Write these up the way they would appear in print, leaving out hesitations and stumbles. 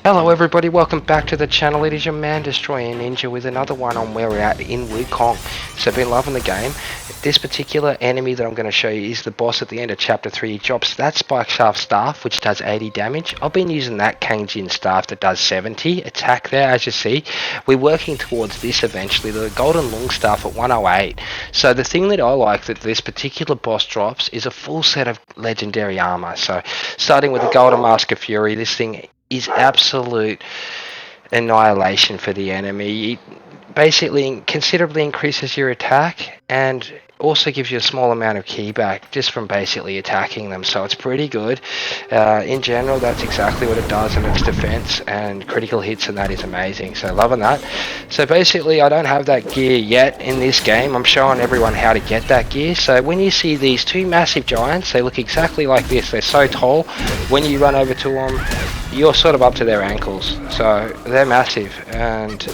Hello everybody, welcome back to the channel. It is your man Destroyer Ninja with another one on where we're at in Wukong. So I've been loving the game. This particular enemy that I'm going to show you is the boss at the end of chapter 3. He drops that Spikeshaft staff which does 80 damage. I've been using that Kangjin staff that does 70 attack there, as you see. We're working towards this eventually, the golden long staff at 108. So the thing that I like that this particular boss drops is a full set of legendary armor. So starting with the golden mask of fury, this thing is absolute annihilation for the enemy. It basically considerably increases your attack and also gives you a small amount of ki back just from basically attacking them, so it's pretty good. In general, that's exactly what it does in its defense and critical hits, and that is amazing, so loving that. So basically I don't have that gear yet in this game. I'm showing everyone how to get that gear. So when you see these two massive giants, they look exactly like this. They're so tall, when you run over to them you're sort of up to their ankles, so they're massive, and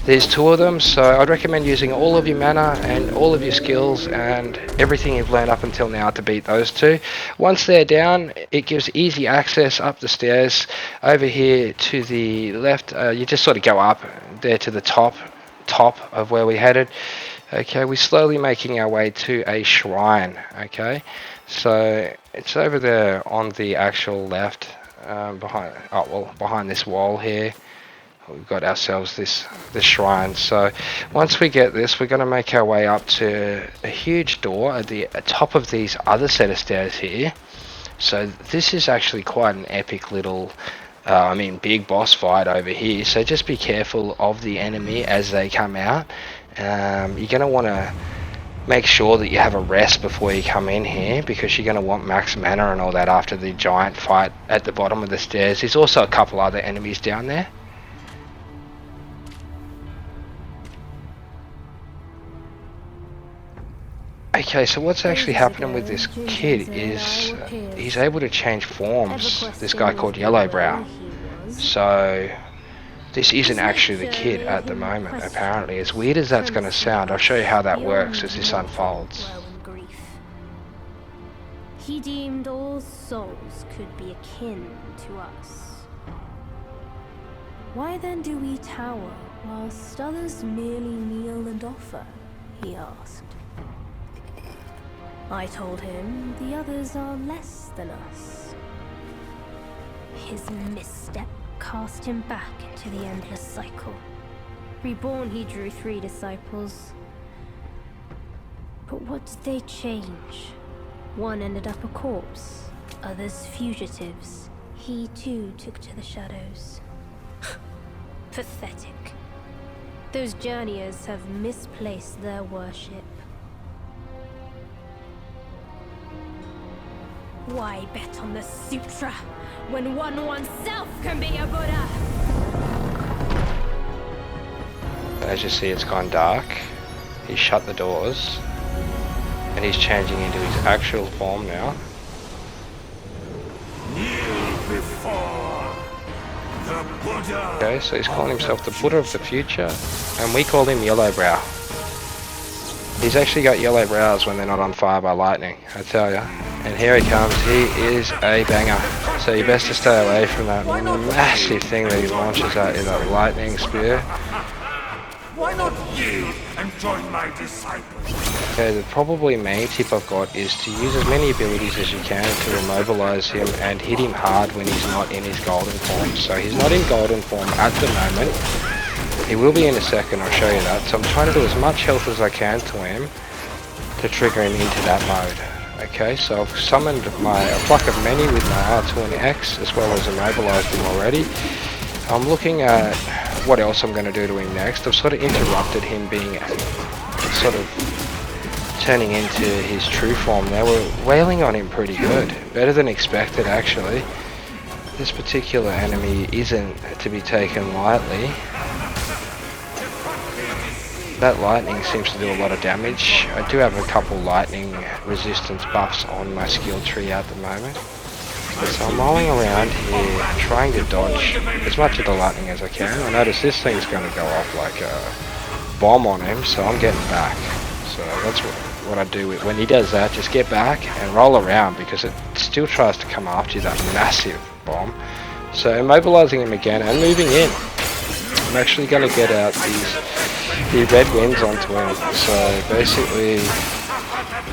there's two of them. So I'd recommend using all of your mana and all of your skills and everything you've learned up until now to beat those two. Once they're down, it gives easy access up the stairs. Over here to the left, you just sort of go up there to the top of where we headed. Okay, we're slowly making our way to a shrine. Okay, so it's over there on the actual left, behind this wall here. We've got ourselves this shrine. So once we get this, we're going to make our way up to a huge door at the top of these other set of stairs here. So this is actually quite an epic little big boss fight over here, so just be careful of the enemy as they come out. You're going to want to make sure that you have a rest before you come in here, because you're going to want max mana and all that after the giant fight at the bottom of the stairs. There's also a couple other enemies down there. Okay, so what's actually happening with this kid is he's able to change forms, this guy called Yellowbrow. So this isn't actually the kid at the moment, apparently. As weird as that's going to sound, I'll show you how that works as this unfolds. He deemed all souls could be akin to us. Why then do we tower whilst others merely kneel and offer? He asked. I told him the others are less than us. His misstep cast him back into the endless cycle. Reborn, he drew 3 disciples. But what did they change? One ended up a corpse, others fugitives. He too took to the shadows. Pathetic. Those journeyers have misplaced their worship. Why bet on the sutra when oneself can be a Buddha? As you see, it's gone dark. He's shut the doors and he's changing into his actual form now. Okay, so he's calling himself the Buddha of the future, and we call him Yellowbrow. He's actually got yellow brows when they're not on fire by lightning, I tell ya. And here he comes. He is a banger. So you best to stay away from that massive thing that he launches at in that lightning spear. Why not ye and join my disciples? Okay, the probably main tip I've got is to use as many abilities as you can to immobilize him and hit him hard when he's not in his golden form. So he's not in golden form at the moment. He will be in a second, I'll show you that. So I'm trying to do as much health as I can to him to trigger him into that mode. Okay, so I've summoned a pluck of many with my R2 and X, as well as immobilized him already. I'm looking at what else I'm going to do to him next. I've sort of interrupted him being sort of turning into his true form. Now we're wailing on him pretty good, better than expected actually. This particular enemy isn't to be taken lightly. That lightning seems to do a lot of damage. I do have a couple lightning resistance buffs on my skill tree at the moment. So I'm rolling around here trying to dodge as much of the lightning as I can. I notice this thing's going to go off like a bomb on him, so I'm getting back. So that's what I do when he does that. Just get back and roll around, because it still tries to come after you, that massive bomb. So immobilizing him again and moving in. I'm actually going to get out the red winds onto him. So basically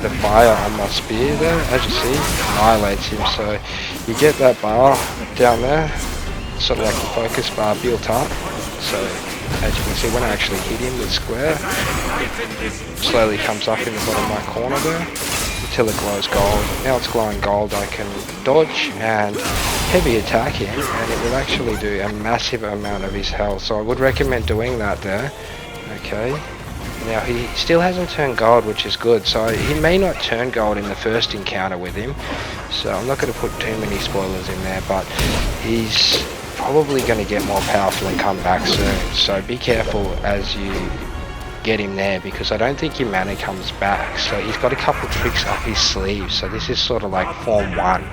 the fire on my spear there, as you see, annihilates him. So you get that bar down there, sort of like a focus bar built up. So as you can see, when I actually hit him with square, slowly comes up in the bottom of my corner there until it glows gold. Now it's glowing gold, I can dodge and heavy attack him, and it will actually do a massive amount of his health. So I would recommend doing that there. Okay. Now he still hasn't turned gold, which is good, so he may not turn gold in the first encounter with him, so I'm not going to put too many spoilers in there, but he's probably going to get more powerful and come back soon, so be careful as you get him there, because I don't think your mana comes back. So he's got a couple tricks up his sleeve, so this is sort of like form 1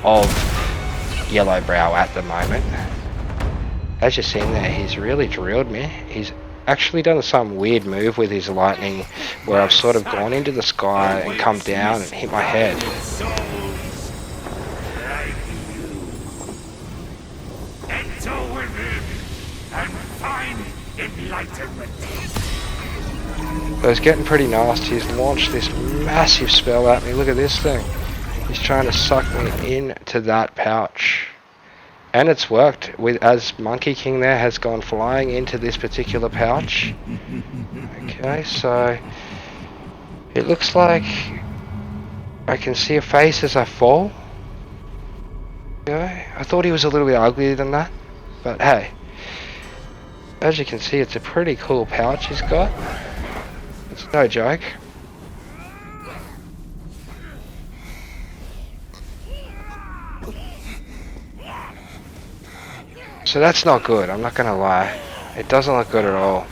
of Yellowbrow at the moment. As you've seen there, he's really drilled me. He's actually done some weird move with his lightning where I've sort of gone into the sky and come down and hit my head. Enter within and find enlightenment. So it's getting pretty nasty. He's launched this massive spell at me. Look at this thing. He's trying to suck me into that pouch. And it's worked, with as Monkey King there has gone flying into this particular pouch. Okay, so it looks like I can see a face as I fall. Okay, I thought he was a little bit uglier than that, but hey, as you can see, it's a pretty cool pouch he's got. It's no joke. So that's not good, I'm not gonna lie. It doesn't look good at all.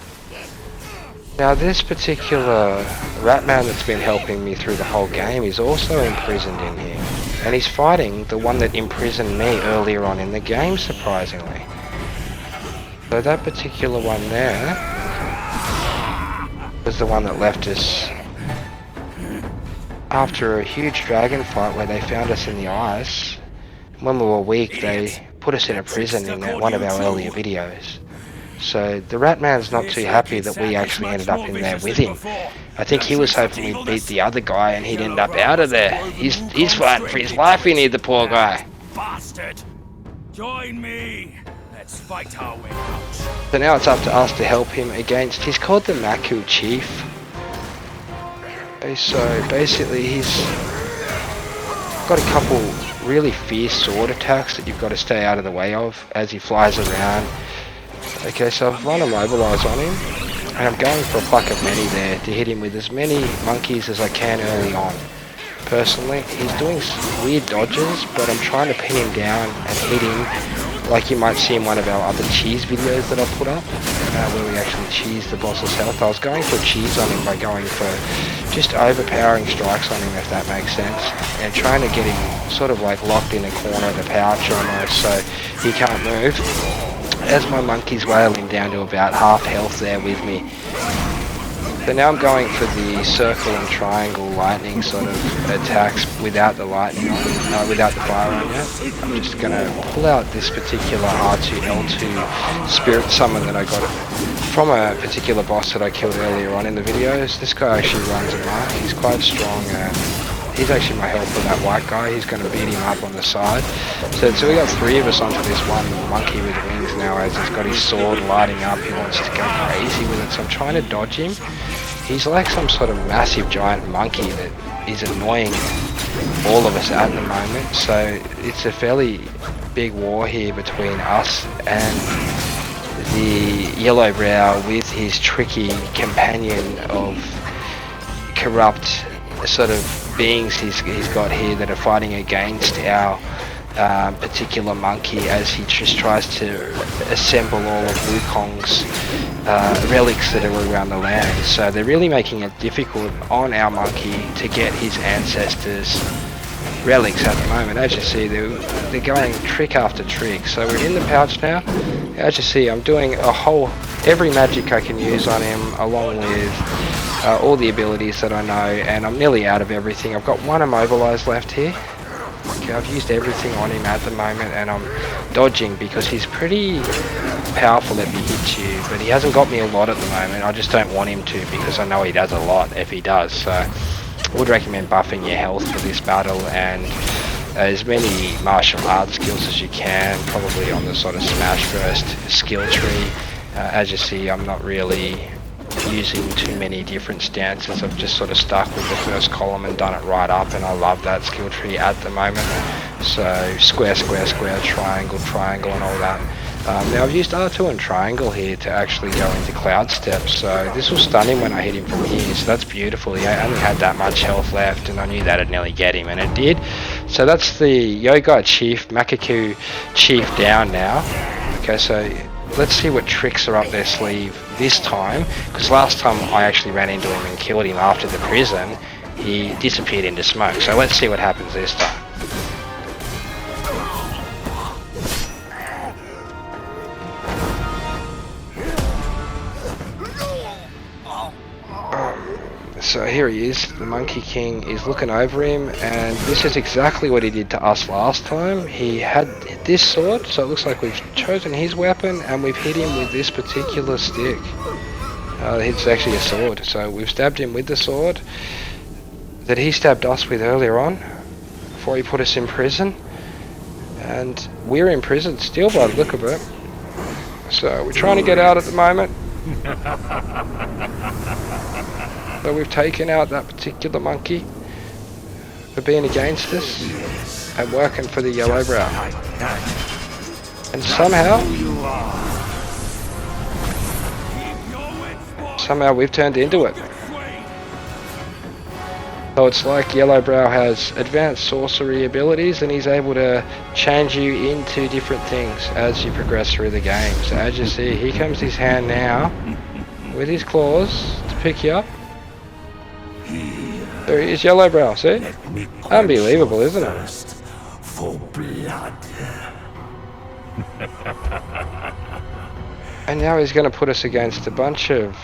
Now this particular Ratman that's been helping me through the whole game is also imprisoned in here. And he's fighting the one that imprisoned me earlier on in the game, surprisingly. So that particular one there was the one that left us after a huge dragon fight where they found us in the ice. When we were weak, they put us in a prison in one of our earlier videos. So the Ratman's not too happy that we actually ended up in there with him. I think he was hoping we'd beat the other guy and he'd end up out of there. He's fighting for his life in here, the poor guy. Bastard! Join me! Let's fight our way out. So now it's up to us to help him against, he's called the Macaque Chief. Okay, so basically he's got a couple really fierce sword attacks that you've got to stay out of the way of as he flies around. Okay, so I've run a mobilize on him, and I'm going for a pluck of many there to hit him with as many monkeys as I can early on. Personally, he's doing weird dodges, but I'm trying to pin him down and hit him like you might see in one of our other cheese videos that I put up, where we actually cheese the boss's health. I was going for cheese on him by going for just overpowering strikes on him, if that makes sense, and trying to get him sort of like locked in a corner of the pouch almost so he can't move. As my monkey's wailing down to about half health there with me. So now I'm going for the circle and triangle lightning sort of attacks without the lightning on, without the fire on yet. I'm just going to pull out this particular R2L2 spirit summon that I got from a particular boss that I killed earlier on in the videos. This guy actually runs a mark. He's quite strong and he's actually my helper, that white guy. He's going to beat him up on the side. So we got 3 of us onto this one monkey with wings now, as he's got his sword lighting up. He wants to go crazy with it, so I'm trying to dodge him. He's like some sort of massive giant monkey that is annoying all of us at the moment. So it's a fairly big war here between us and the Yellowbrow with his tricky companion of corrupt sort of beings he's got here that are fighting against our particular monkey, as he just tries to assemble all of Wukong's relics that are around the land. So they're really making it difficult on our monkey to get his ancestors' relics at the moment. As you see, they're going trick after trick. So we're in the pouch now. As you see, I'm doing every magic I can use on him, along with all the abilities that I know, and I'm nearly out of everything. I've got 1 immobilized left here. I've used everything on him at the moment, and I'm dodging because he's pretty powerful if he hits you, but he hasn't got me a lot at the moment. I just don't want him to because I know he does a lot if he does. So I would recommend buffing your health for this battle and as many martial arts skills as you can, probably on the sort of smash first skill tree. As you see, I'm not really using too many different stances. I've just sort of stuck with the first column and done it right up, and I love that skill tree at the moment. So square, square, square, triangle, triangle, and all that. Now I've used R2 and triangle here to actually go into cloud steps, so this will stun him when I hit him from here, so that's beautiful. He only had that much health left, and I knew that'd nearly get him, and it did. So that's the Macaque Chief, Macaque Chief down now. Okay, so let's see what tricks are up their sleeve this time, because last time I actually ran into him and killed him after the prison, he disappeared into smoke, so let's see what happens this time. So here he is, the Monkey King is looking over him, and this is exactly what he did to us last time. He had this sword, so it looks like we've chosen his weapon and we've hit him with this particular stick. It's actually a sword, so we've stabbed him with the sword that he stabbed us with earlier on before he put us in prison, and we're in prison still by the look of it. So we're trying to get out at the moment. So we've taken out that particular monkey for being against us and working for the Yellowbrow. And somehow we've turned into it. So it's like Yellowbrow has advanced sorcery abilities, and he's able to change you into different things as you progress through the game. So as you see, here comes his hand now with his claws to pick you up. There he is, Yellowbrow, see? Unbelievable, isn't it? For blood. And now he's going to put us against a bunch of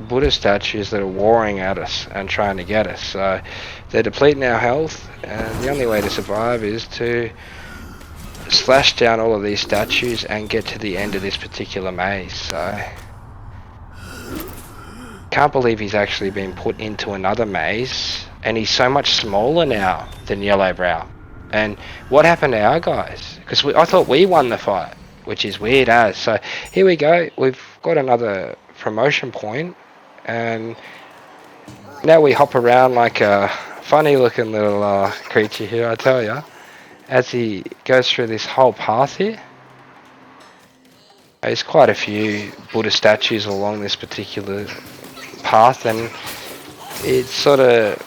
Buddha statues that are warring at us and trying to get us. So they're depleting our health, and the only way to survive is to slash down all of these statues and get to the end of this particular maze. So can't believe he's actually been put into another maze, and he's so much smaller now than Yellowbrow. And what happened to our guys? Because I thought we won the fight, which is weird as. So here we go, we've got another promotion point, and now we hop around like a funny looking little creature here, I tell ya, as he goes through this whole path here. There's quite a few Buddha statues along this particular path, and it sort of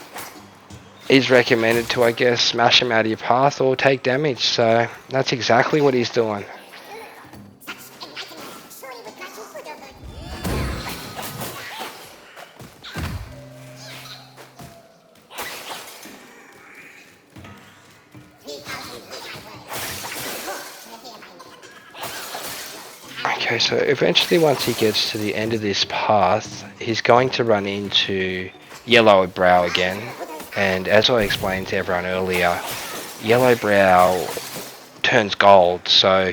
is recommended to, I guess, smash him out of your path or take damage. So that's exactly what he's doing. Okay, so eventually once he gets to the end of this path, he's going to run into Yellowbrow again. And as I explained to everyone earlier, Yellowbrow turns gold. So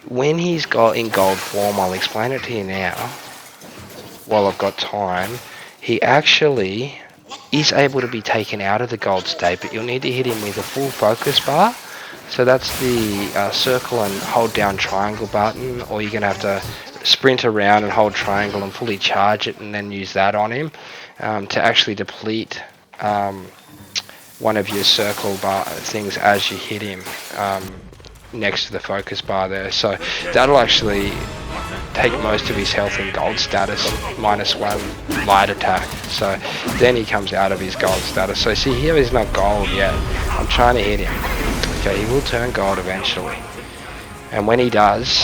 when he's got in gold form, I'll explain it to you now while I've got time. He actually is able to be taken out of the gold state, but you'll need to hit him with a full focus bar. So that's the circle and hold down triangle button, or you're going to have to sprint around and hold triangle and fully charge it and then use that on him to actually deplete one of your circle bar things as you hit him next to the focus bar there. So that'll actually take most of his health in gold status, -1 light attack. So then he comes out of his gold status. So see here, he's not gold yet. I'm trying to hit him. Okay, he will turn gold eventually. And when he does,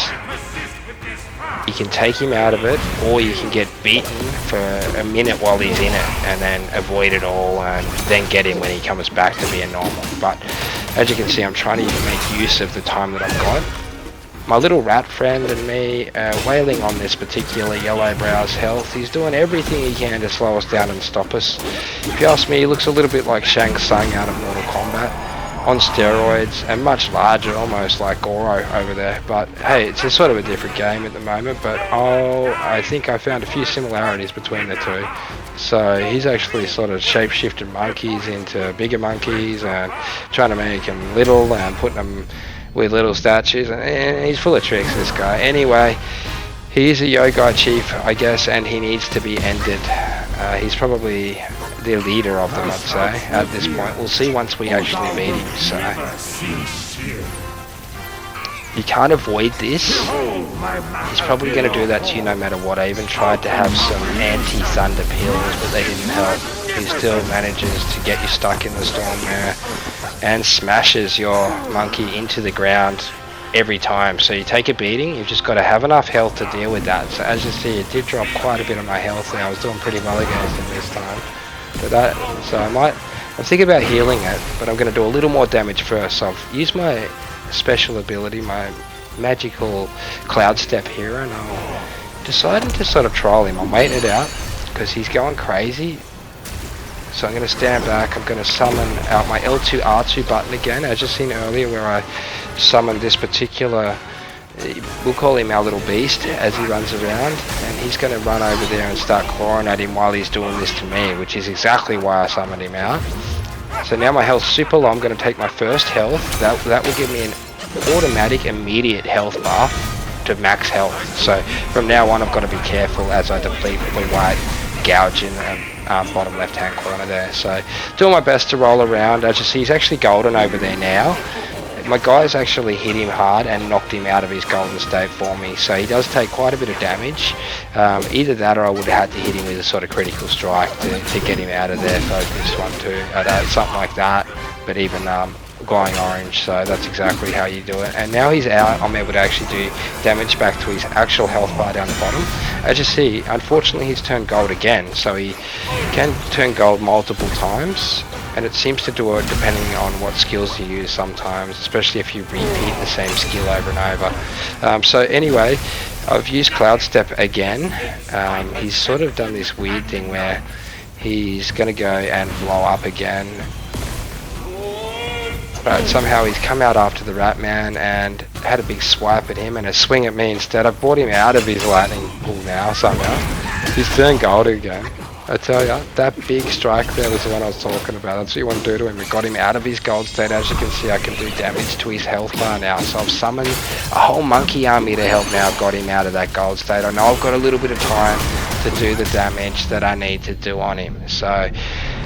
you can take him out of it, or you can get beaten for a minute while he's in it and then avoid it all and then get him when he comes back to being normal. But as you can see, I'm trying to make use of the time that I've got. My little rat friend and me are wailing on this particular Yellowbrow's health. He's doing everything he can to slow us down and stop us. If you ask me, he looks a little bit like Shang Tsung out of Mortal Kombat. on steroids and much larger, almost like Goro over there. But hey, it's a sort of a different game at the moment, but I think I found a few similarities between the two. So he's actually sort of shape-shifted monkeys into bigger monkeys and trying to make them little and putting them with little statues, and he's full of tricks, this guy. Anyway, he is a Macaque Chief, I guess, and he needs to be ended. He's probably the leader of them, I'd say, at this point. We'll see once we actually beat him, so... You can't avoid this. He's probably going to do that to you no matter what. I even tried to have some anti-thunder pills, but they didn't help. He still manages to get you stuck in the storm there and smashes your monkey into the ground every time. So you take a beating, you've just got to have enough health to deal with that. So as you see, it did drop quite a bit of my health there. I was doing pretty well against him this time. But I'm thinking about healing it, but I'm going to do a little more damage first. So I've used my special ability, my magical cloud step here, and I'm deciding to sort of trial him. I'm waiting it out because he's going crazy. So I'm going to stand back, I'm going to summon out my L2 R2 button again, as you've seen earlier where I summoned this particular, we'll call him our little beast, as he runs around, and he's going to run over there and start clawing at him while he's doing this to me, which is exactly why I summoned him out. So now my health's super low. I'm going to take my first health. That will give me an automatic immediate health buff to max health. So from now on I've got to be careful as I deplete the white gouge in the bottom left hand corner there. So doing my best to roll around. As you see, he's actually golden over there now. My guys actually hit him hard and knocked him out of his golden state for me, so he does take quite a bit of damage. Either that or I would have had to hit him with a sort of critical strike to get him out of there. Focus 1, 2, something like that, but even going orange, so that's exactly how you do it. And now he's out, I'm able to actually do damage back to his actual health bar down the bottom. As you see, unfortunately he's turned gold again, so he can turn gold multiple times, and it seems to do it depending on what skills you use sometimes, especially if you repeat the same skill over and over. So anyway, I've used Cloud Step again. He's sort of done this weird thing where he's going to go and blow up again. But somehow he's come out after the Rat Man and had a big swipe at him and a swing at me instead. I've brought him out of his lightning pool now somehow. He's turned gold again. I tell ya, that big strike there was the one I was talking about. That's what you want to do to him. We got him out of his gold state. As you can see, I can do damage to his health bar now. So I've summoned a whole monkey army to help now. I've got him out of that gold state. I know I've got a little bit of time to do the damage that I need to do on him. So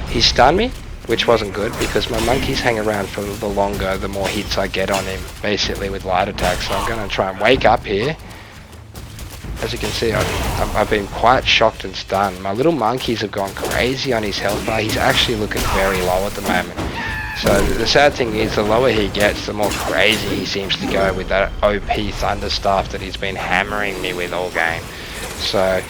he stunned me, which wasn't good because my monkeys hang around for the longer, the more hits I get on him, basically with light attacks. So I'm going to try and wake up here. As you can see, I've been quite shocked and stunned. My little monkeys have gone crazy on his health bar. He's actually looking very low at the moment. So the sad thing is, the lower he gets, the more crazy he seems to go with that OP thunder stuff that he's been hammering me with all game. So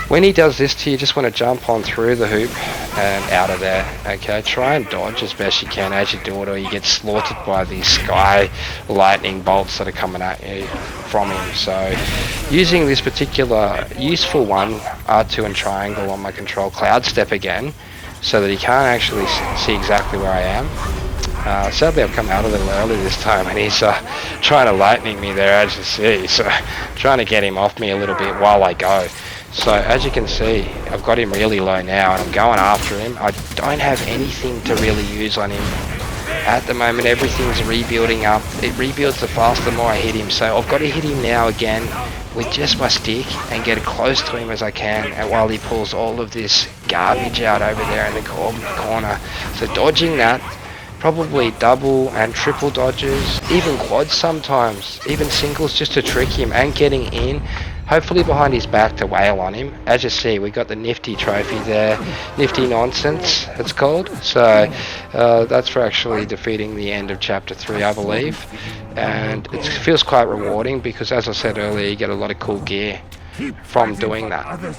when he does this to you, just want to jump on through the hoop and out of there. Okay, try and dodge as best you can as you do it, or you get slaughtered by these sky lightning bolts that are coming at you from him. So using this particular useful one, R2 and triangle on my control Cloud Step again, so that he can't actually see exactly where I am. Sadly I've come out a little early this time and he's trying to lightning me there, as you see, so trying to get him off me a little bit while I go. So as you can see, I've got him really low now and I'm going after him. I don't have anything to really use on him at the moment. Everything's rebuilding up. It rebuilds the faster the more I hit him, so I've got to hit him now again with just my stick and get as close to him as I can, and while he pulls all of this garbage out over there in the corner. So dodging that, probably double and triple dodges, even quads sometimes, even singles just to trick him, and getting in, hopefully behind his back to wail on him. As you see, we got the nifty trophy there, nifty nonsense it's called. So that's for actually defeating the end of chapter 3, I believe, and it feels quite rewarding because, as I said earlier, you get a lot of cool gear from doing that.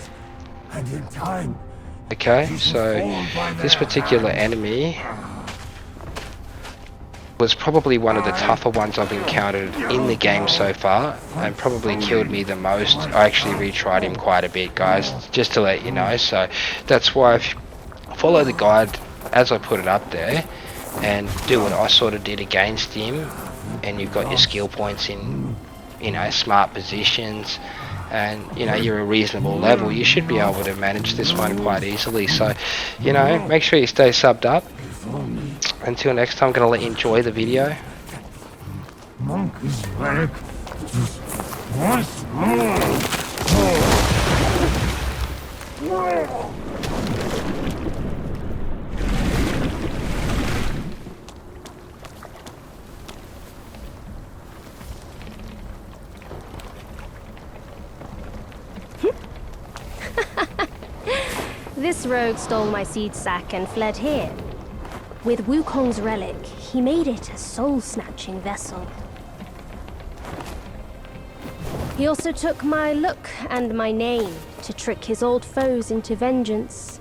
Okay, so this particular enemy was probably one of the tougher ones I've encountered in the game so far, and probably killed me the most. I actually retried him quite a bit, guys, just to let you know. So that's why if you follow the guide as I put it up there, and do what I sort of did against him, and you've got your skill points in, you know, smart positions, and you know you're a reasonable level, you should be able to manage this one quite easily. So, you know, make sure you stay subbed up. Until next time, I'm going to let you enjoy the video. Monkey's leg is once more. This rogue stole my seed sack and fled here. With Wukong's relic, he made it a soul-snatching vessel. He also took my look and my name to trick his old foes into vengeance.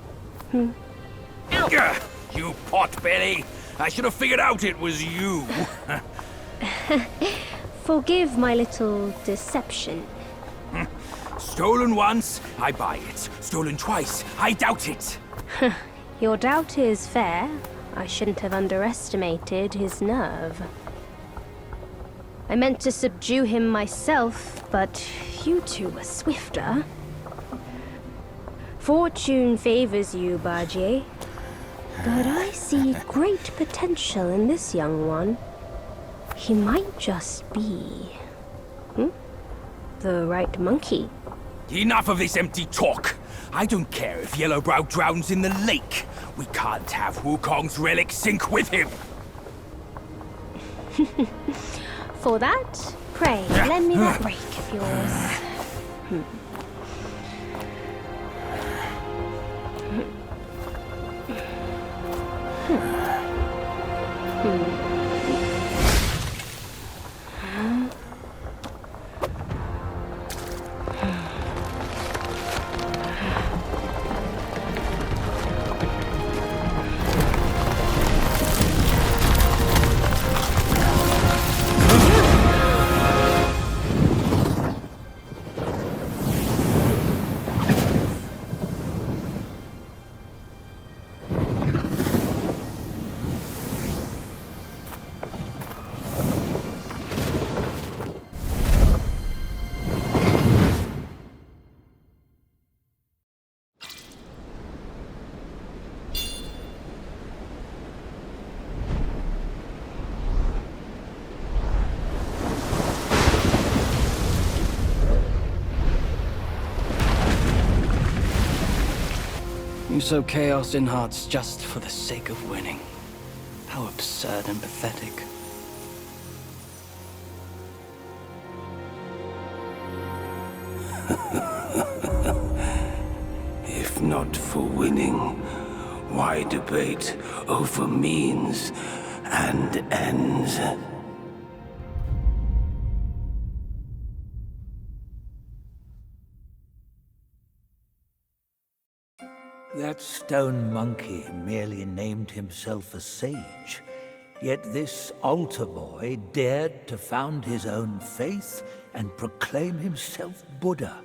Ow! You potbelly! I should have figured out it was you. Forgive my little deception. Stolen once, I buy it. Stolen twice, I doubt it. Your doubt is fair. I shouldn't have underestimated his nerve. I meant to subdue him myself, but you two were swifter. Fortune favors you, Bajie. But I see great potential in this young one. He might just be... the right monkey. Enough of this empty talk. I don't care if Yellowbrow drowns in the lake. We can't have Wukong's relic sink with him. For that, pray, lend me that rake of yours. You sow chaos in hearts just for the sake of winning. How absurd and pathetic. If not for winning, why debate over means and ends? That stone monkey merely named himself a sage, yet this altar boy dared to found his own faith and proclaim himself Buddha.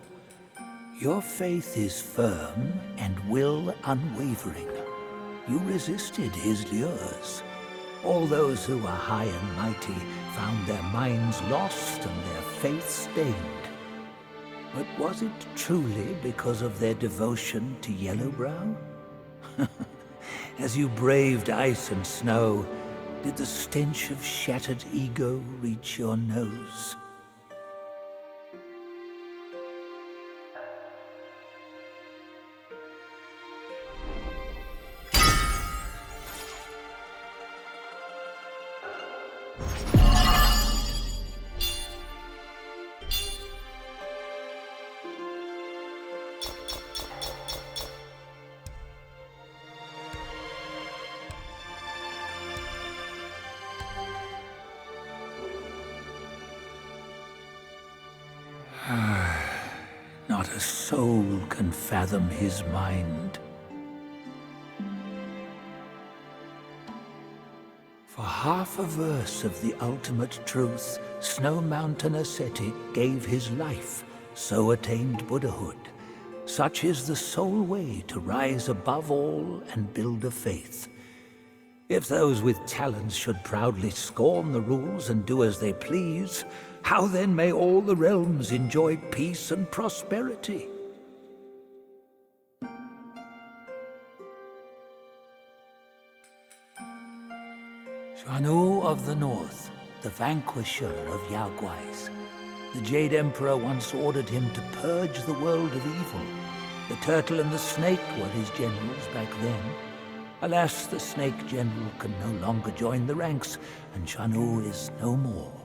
Your faith is firm and will unwavering. You resisted his lures. All those who are high and mighty found their minds lost and their faith stained. But was it truly because of their devotion to Yellowbrow? As you braved ice and snow, did the stench of shattered ego reach your nose? Not a soul can fathom his mind. For half a verse of the ultimate truth, Snow Mountain ascetic gave his life, so attained Buddhahood. Such is the sole way to rise above all and build a faith. If those with talents should proudly scorn the rules and do as they please, how then may all the realms enjoy peace and prosperity? Xuanu of the North, the vanquisher of Yaoguais. The Jade Emperor once ordered him to purge the world of evil. The turtle and the snake were his generals back then. Alas, the snake general can no longer join the ranks, and Xuanu is no more.